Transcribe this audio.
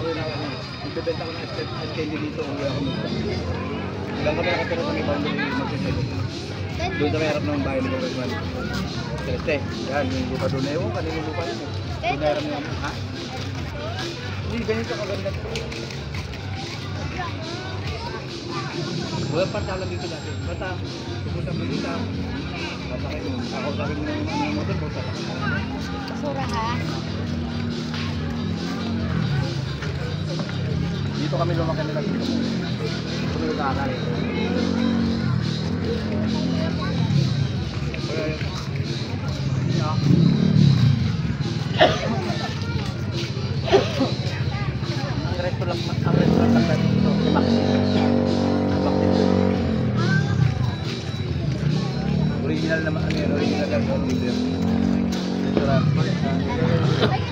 nakauwi na kami. Ibebenta ko ng candy dito, uwi ako nito. Ilang kami nakatira sa may boundary magsiselos. Doon sa may harap ng bahay ni Congressman. Celeste, yan, yung lupa doon. Ewan, kanino lupa yun eh. Doon na harap niya, ha? Hindi, ganito kaganda. Wala pa talang dito dati. Bata, pupunta mo dito. Pasakay mo. Kakausapin mo ng motor, basta. Basura ha? Dito kami lumaki nila dito. Dito yung kakal eh. Ang resto lang, ang restaurant lang dito. Original naman, original lang. Restaurant.